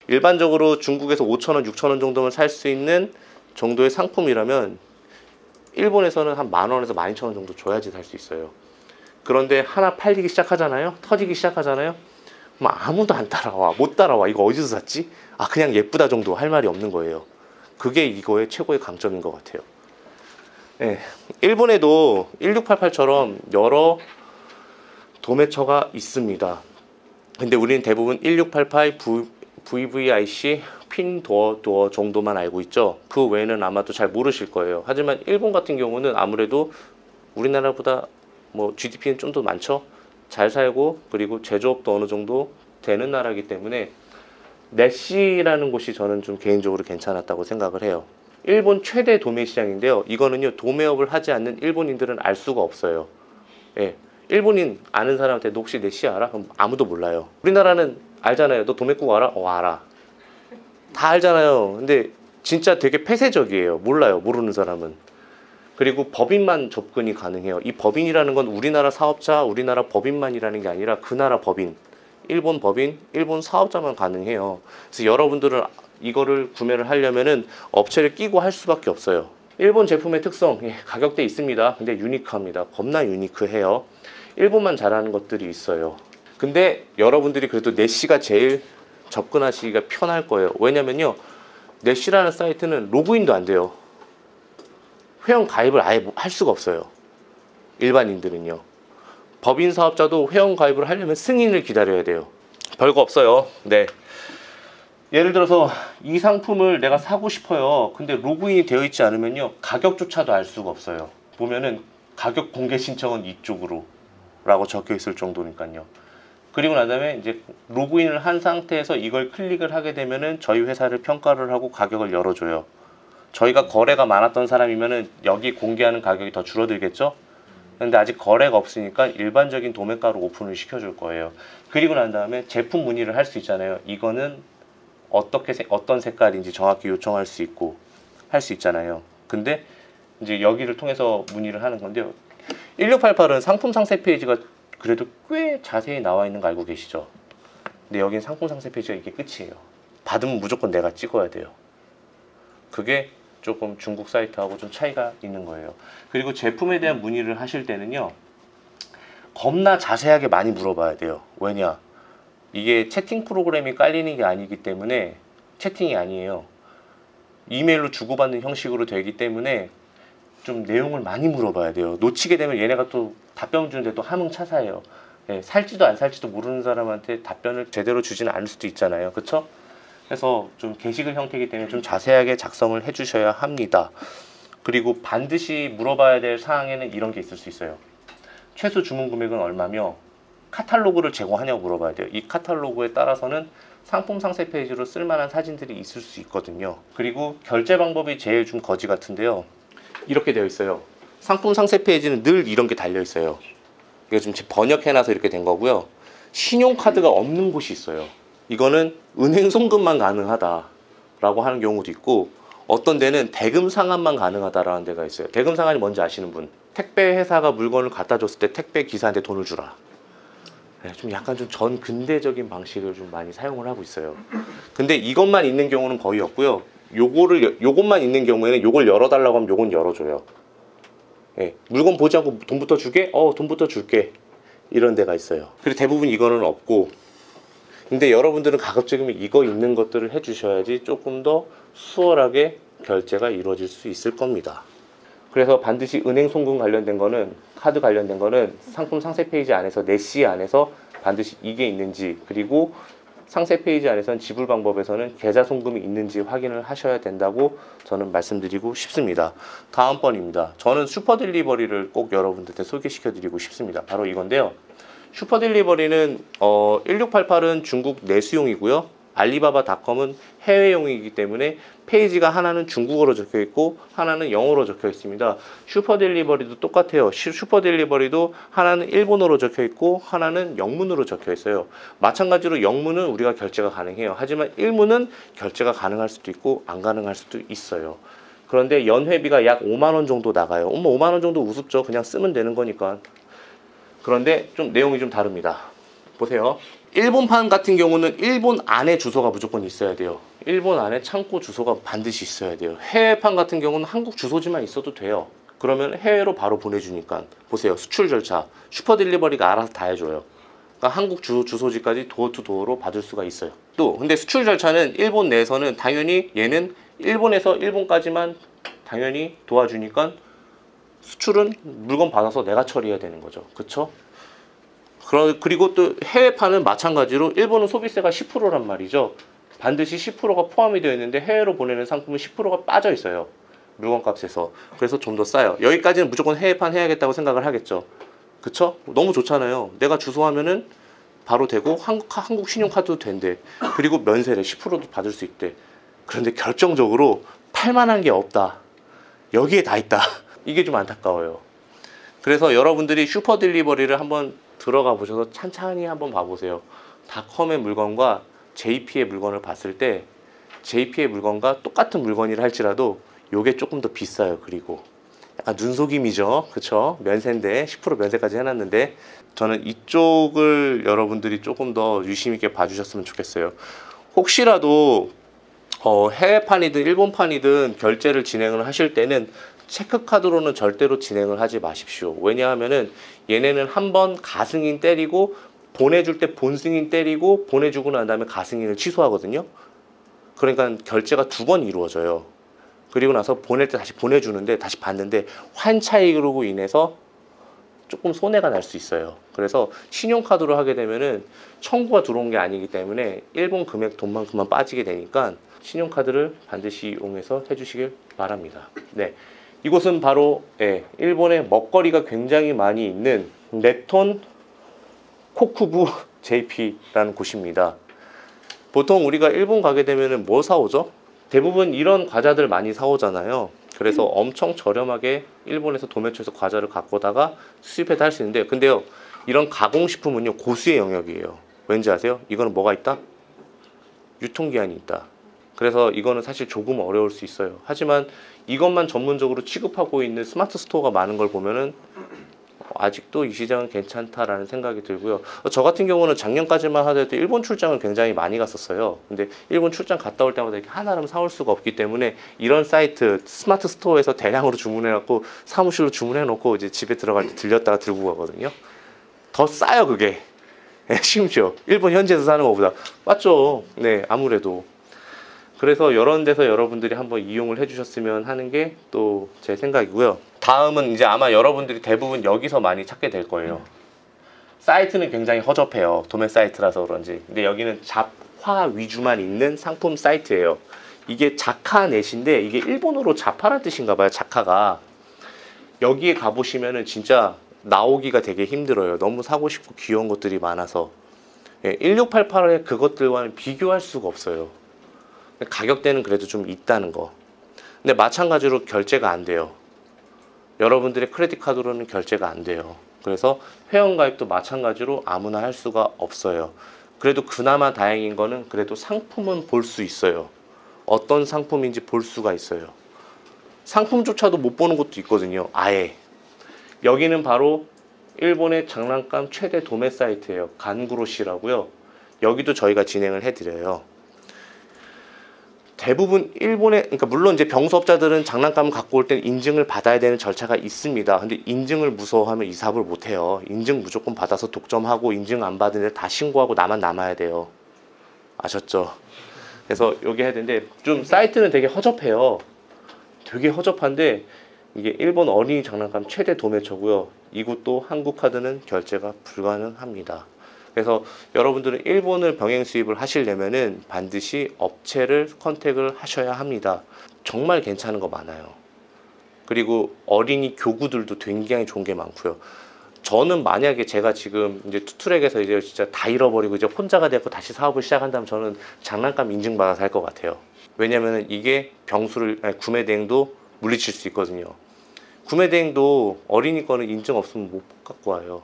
일반적으로 중국에서 5,000원, 6,000원 정도면 살 수 있는 정도의 상품이라면 일본에서는 한 10,000원에서 12,000원 정도 줘야지 살 수 있어요. 그런데 하나 팔리기 시작하잖아요. 터지기 시작하잖아요. 뭐 아무도 안 따라와. 못 따라와. 이거 어디서 샀지? 아, 그냥 예쁘다 정도 할 말이 없는 거예요. 그게 이거의 최고의 강점인 것 같아요. 네, 일본에도 1688처럼 여러 도매처가 있습니다. 근데 우리는 대부분 1688 VVIC 핀 도어 정도만 알고 있죠. 그 외에는 아마도 잘 모르실 거예요. 하지만 일본 같은 경우는 아무래도 우리나라보다 뭐 GDP는 좀 더 많죠. 잘 살고 그리고 제조업도 어느 정도 되는 나라이기 때문에 내시라는 곳이 저는 좀 개인적으로 괜찮았다고 생각을 해요. 일본 최대 도매 시장인데요. 이거는요, 도매업을 하지 않는 일본인들은 알 수가 없어요. 예, 일본인 아는 사람한테 너 혹시 내시 알아? 그럼 아무도 몰라요. 우리나라는 알잖아요. 너 도매국 알아? 알아. 다 알잖아요. 근데 진짜 되게 폐쇄적이에요. 몰라요. 모르는 사람은. 그리고 법인만 접근이 가능해요. 이 법인이라는 건 우리나라 사업자, 우리나라 법인만이라는 게 아니라 그 나라 법인, 일본 법인, 일본 사업자만 가능해요. 그래서 여러분들은 이거를 구매를 하려면은 업체를 끼고 할 수밖에 없어요. 일본 제품의 특성, 가격대 있습니다. 근데 유니크합니다. 겁나 유니크해요. 일본만 잘하는 것들이 있어요. 근데 여러분들이 그래도 내시가 제일 접근하시기가 편할 거예요. 왜냐면요, 내시라는 사이트는 로그인도 안 돼요. 회원 가입을 아예 할 수가 없어요. 일반인들은요. 법인 사업자도 회원 가입을 하려면 승인을 기다려야 돼요. 별거 없어요. 네. 예를 들어서 이 상품을 내가 사고 싶어요. 근데 로그인이 되어 있지 않으면요, 가격조차도 알 수가 없어요. 보면은 가격 공개 신청은 이쪽으로 라고 적혀 있을 정도니까요. 그리고 난 다음에 이제 로그인을 한 상태에서 이걸 클릭을 하게 되면은 저희 회사를 평가를 하고 가격을 열어줘요. 저희가 거래가 많았던 사람이면은 여기 공개하는 가격이 더 줄어들겠죠? 근데 아직 거래가 없으니까 일반적인 도매가로 오픈을 시켜줄 거예요. 그리고 난 다음에 제품 문의를 할 수 있잖아요. 이거는 어떤 색깔인지 정확히 요청할 수 있고 할 수 있잖아요. 근데 이제 여기를 통해서 문의를 하는 건데요. 1688은 상품 상세 페이지가 그래도 꽤 자세히 나와 있는 거 알고 계시죠? 근데 여긴 상품 상세 페이지가 이게 끝이에요. 받으면 무조건 내가 찍어야 돼요. 그게 조금 중국 사이트하고 좀 차이가 있는 거예요. 그리고 제품에 대한 문의를 하실 때는요, 겁나 자세하게 많이 물어봐야 돼요. 왜냐? 이게 채팅 프로그램이 깔리는 게 아니기 때문에, 채팅이 아니에요. 이메일로 주고받는 형식으로 되기 때문에 좀 내용을 많이 물어봐야 돼요. 놓치게 되면 얘네가 또 답변 주는데 또 함흥차사예요. 예, 살지도 안 살지도 모르는 사람한테 답변을 제대로 주지는 않을 수도 있잖아요. 그쵸? 그래서 좀 게시글 형태이기 때문에 좀 자세하게 작성을 해 주셔야 합니다. 그리고 반드시 물어봐야 될 사항에는 이런 게 있을 수 있어요. 최소 주문 금액은 얼마며 카탈로그를 제공하냐고 물어봐야 돼요. 이 카탈로그에 따라서는 상품 상세 페이지로 쓸만한 사진들이 있을 수 있거든요. 그리고 결제 방법이 제일 좀 거지 같은데요. 이렇게 되어 있어요. 상품 상세 페이지는 늘 이런 게 달려 있어요. 이거 좀 번역해놔서 이렇게 된 거고요. 신용카드가 없는 곳이 있어요. 이거는 은행 송금만 가능하다라고 하는 경우도 있고, 어떤 데는 대금 상환만 가능하다라는 데가 있어요. 대금 상환이 뭔지 아시는 분? 택배 회사가 물건을 갖다 줬을 때 택배 기사한테 돈을 주라. 네, 좀 약간 좀 전 근대적인 방식을 좀 많이 사용을 하고 있어요. 근데 이것만 있는 경우는 거의 없고요. 요것만 있는 경우에는 요걸 열어달라고 하면 요건 열어줘요. 예, 물건 보지 않고 돈부터 주게? 돈부터 줄게. 이런 데가 있어요. 그리고 대부분 이거는 없고, 근데 여러분들은 가급적이면 이거 있는 것들을 해주셔야지 조금 더 수월하게 결제가 이루어질 수 있을 겁니다. 그래서 반드시 은행 송금 관련된 거는, 카드 관련된 거는 상품 상세 페이지 안에서, 내시 안에서 반드시 이게 있는지, 그리고 상세 페이지 안에서는 지불 방법에서는 계좌 송금이 있는지 확인을 하셔야 된다고 저는 말씀드리고 싶습니다. 다음 번입니다. 저는 슈퍼딜리버리를 꼭 여러분들한테 소개시켜 드리고 싶습니다. 바로 이건데요. 슈퍼딜리버리는 1688은 중국 내수용이고요. 알리바바닷컴은 해외용이기 때문에 페이지가 하나는 중국어로 적혀 있고 하나는 영어로 적혀 있습니다. 슈퍼딜리버리도 똑같아요. 슈퍼딜리버리도 하나는 일본어로 적혀 있고 하나는 영문으로 적혀 있어요. 마찬가지로 영문은 우리가 결제가 가능해요. 하지만 일문은 결제가 가능할 수도 있고 안 가능할 수도 있어요. 그런데 연회비가 약 5만원 정도 나가요. 5만원 정도 우습죠. 그냥 쓰면 되는 거니까. 그런데 좀 내용이 좀 다릅니다. 보세요. 일본판 같은 경우는 일본 안에 주소가 무조건 있어야 돼요. 일본 안에 창고 주소가 반드시 있어야 돼요. 해외판 같은 경우는 한국 주소지만 있어도 돼요. 그러면 해외로 바로 보내주니까. 보세요, 수출 절차 슈퍼딜리버리가 알아서 다 해줘요. 그러니까 한국 주소지까지 도어투도어로 받을 수가 있어요. 또 근데 수출 절차는 일본 내에서는 당연히 얘는 일본에서 일본까지만 당연히 도와주니까 수출은 물건 받아서 내가 처리해야 되는 거죠. 그쵸? 그리고 또 해외판은 마찬가지로 일본은 소비세가 10%란 말이죠. 반드시 10%가 포함이 되어 있는데 해외로 보내는 상품은 10%가 빠져 있어요. 물건값에서. 그래서 좀 더 싸요. 여기까지는 무조건 해외판 해야겠다고 생각을 하겠죠. 그쵸? 너무 좋잖아요. 내가 주소하면은 바로 되고 한국 신용카드도 된대. 그리고 면세를 10%도 받을 수 있대. 그런데 결정적으로 팔만한 게 없다. 여기에 다 있다. 이게 좀 안타까워요. 그래서 여러분들이 슈퍼딜리버리를 한번 들어가 보셔서 찬찬히 한번 봐보세요. 닷컴의 물건과 JP의 물건을 봤을 때 JP의 물건과 똑같은 물건이라 할지라도 요게 조금 더 비싸요. 그리고 약간 눈속임이죠. 그쵸? 면세인데 10% 면세까지 해놨는데 저는 이쪽을 여러분들이 조금 더 유심 있게 봐주셨으면 좋겠어요. 혹시라도 해외판이든 일본판이든 결제를 진행을 하실 때는 체크카드로는 절대로 진행을 하지 마십시오. 왜냐하면은 얘네는 한번 가승인 때리고 보내줄 때 본승인 때리고 보내주고 난 다음에 가승인을 취소하거든요. 그러니까 결제가 2번 이루어져요. 그리고 나서 보낼 때 다시 보내주는데 다시 받는데 환차익으로 인해서 조금 손해가 날 수 있어요. 그래서 신용카드로 하게 되면은 청구가 들어온 게 아니기 때문에 일본 금액 돈만큼만 빠지게 되니까 신용카드를 반드시 이용해서 해주시길 바랍니다. 네, 이곳은 바로 일본의 먹거리가 굉장히 많이 있는 네톤 코쿠부 JP라는 곳입니다. 보통 우리가 일본 가게 되면은 뭐 사오죠? 대부분 이런 과자들 많이 사오잖아요. 그래서 엄청 저렴하게 일본에서 도매처에서 과자를 갖고다가 수입해서 할 수 있는데, 근데요, 이런 가공식품은요 고수의 영역이에요. 왠지 아세요? 이거는 뭐가 있다? 유통기한이 있다. 그래서 이거는 사실 조금 어려울 수 있어요. 하지만 이것만 전문적으로 취급하고 있는 스마트 스토어가 많은 걸 보면은 아직도 이 시장은 괜찮다라는 생각이 들고요. 저 같은 경우는 작년까지만 하더라도 일본 출장을 굉장히 많이 갔었어요. 근데 일본 출장 갔다 올 때마다 이렇게 하나를 사올 수가 없기 때문에 이런 사이트 스마트 스토어에서 대량으로 주문해갖고 사무실로 주문해놓고 이제 집에 들어갈 때 들렸다가 들고 가거든요. 더 싸요 그게. 심지어 일본 현지에서 사는 것보다 맞죠. 네, 아무래도. 그래서 이런 데서 여러분들이 한번 이용을 해주셨으면 하는 게 또 제 생각이고요. 다음은 이제 아마 여러분들이 대부분 여기서 많이 찾게 될 거예요. 사이트는 굉장히 허접해요. 도매 사이트라서 그런지. 근데 여기는 잡화 위주만 있는 상품 사이트예요. 이게 자카넷인데 이게 일본어로 자파란 뜻인가 봐요. 자카가. 여기에 가보시면은 진짜 나오기가 되게 힘들어요. 너무 사고 싶고 귀여운 것들이 많아서. 1688의 그것들과는 비교할 수가 없어요. 가격대는 그래도 좀 있다는 거. 근데 마찬가지로 결제가 안 돼요. 여러분들의 크레딧 카드로는 결제가 안 돼요. 그래서 회원가입도 마찬가지로 아무나 할 수가 없어요. 그래도 그나마 다행인 거는 그래도 상품은 볼 수 있어요. 어떤 상품인지 볼 수가 있어요. 상품조차도 못 보는 것도 있거든요. 아예. 여기는 바로 일본의 장난감 최대 도매 사이트예요. 간구로시라고요. 여기도 저희가 진행을 해드려요. 대부분 일본의, 그러니까 물론 이제 병수업자들은 장난감을 갖고 올 때 인증을 받아야 되는 절차가 있습니다. 근데 인증을 무서워하면 이 사업을 못 해요. 인증 무조건 받아서 독점하고 인증 안 받은 데 다 신고하고 나만 남아야 돼요. 아셨죠? 그래서 여기 해야 되는데 좀 사이트는 되게 허접해요. 되게 허접한데 이게 일본 어린이 장난감 최대 도매처고요. 이곳도 한국 카드는 결제가 불가능합니다. 그래서 여러분들은 일본을 병행 수입을 하시려면은 반드시 업체를 컨택을 하셔야 합니다. 정말 괜찮은 거 많아요. 그리고 어린이 교구들도 굉장히 좋은 게 많고요. 저는 만약에 제가 지금 이제 투트랙에서 이제 진짜 다 잃어버리고 이제 혼자가 되고 다시 사업을 시작한다면 저는 장난감 인증받아서 할 것 같아요. 왜냐면은 이게 구매 대행도 물리칠 수 있거든요. 구매 대행도 어린이 거는 인증 없으면 못 갖고 와요.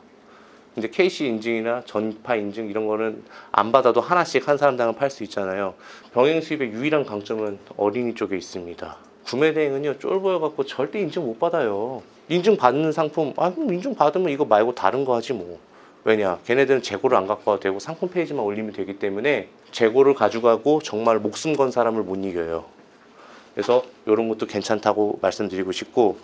근데 KC 인증이나 전파 인증 이런 거는 안 받아도 하나씩 한 사람당은 팔 수 있잖아요. 병행 수입의 유일한 강점은 어린이 쪽에 있습니다. 구매 대행은요 쫄보여 갖고 절대 인증 못 받아요. 인증 받는 상품, 그럼 인증 받으면 이거 말고 다른 거 하지 뭐. 왜냐? 걔네들은 재고를 안 갖고 와도 되고 상품 페이지만 올리면 되기 때문에 재고를 가져가고 정말 목숨 건 사람을 못 이겨요. 그래서 이런 것도 괜찮다고 말씀드리고 싶고,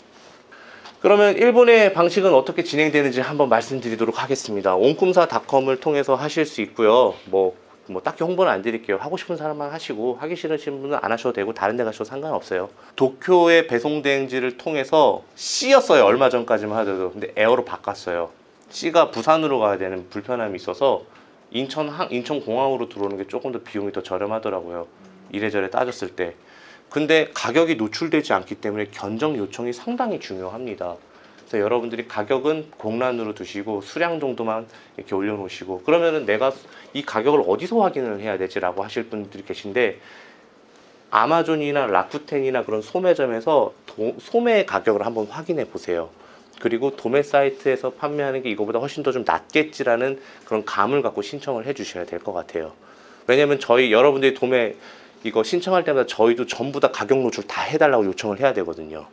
그러면 일본의 방식은 어떻게 진행되는지 한번 말씀드리도록 하겠습니다. 온꿈사닷컴을 통해서 하실 수 있고요. 뭐 딱히 홍보는 안 드릴게요. 하고 싶은 사람만 하시고, 하기 싫으신 분은 안 하셔도 되고 다른 데 가셔도 상관없어요. 도쿄의 배송 대행지를 통해서 C였어요. 얼마 전까지만 하더라도. 근데 에어로 바꿨어요. C가 부산으로 가야 되는 불편함이 있어서 인천공항으로 들어오는 게 조금 더 비용이 더 저렴하더라고요. 이래저래 따졌을 때. 근데 가격이 노출되지 않기 때문에 견적 요청이 상당히 중요합니다. 그래서 여러분들이 가격은 공란으로 두시고 수량 정도만 이렇게 올려놓으시고, 그러면은 내가 이 가격을 어디서 확인을 해야 되지라고 하실 분들이 계신데, 아마존이나 라쿠텐이나 그런 소매점에서 소매 가격을 한번 확인해 보세요. 그리고 도매 사이트에서 판매하는 게 이거보다 훨씬 더 좀 낫겠지라는 그런 감을 갖고 신청을 해 주셔야 될 것 같아요. 왜냐면 여러분들이 도매 이거 신청할 때마다 저희도 전부 다 가격 노출 다 해달라고 요청을 해야 되거든요.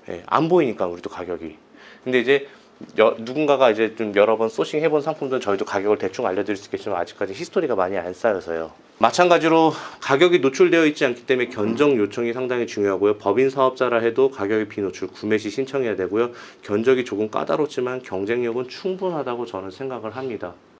예, 안 보이니까 우리도 가격이. 근데 이제 누군가가 이제 좀 여러 번 소싱 해본 상품들은 저희도 가격을 대충 알려드릴 수 있겠지만 아직까지 히스토리가 많이 안 쌓여서요. 마찬가지로 가격이 노출되어 있지 않기 때문에 견적 요청이 상당히 중요하고요. 법인 사업자라 해도 가격이 비노출, 구매 시 신청해야 되고요. 견적이 조금 까다롭지만 경쟁력은 충분하다고 저는 생각을 합니다.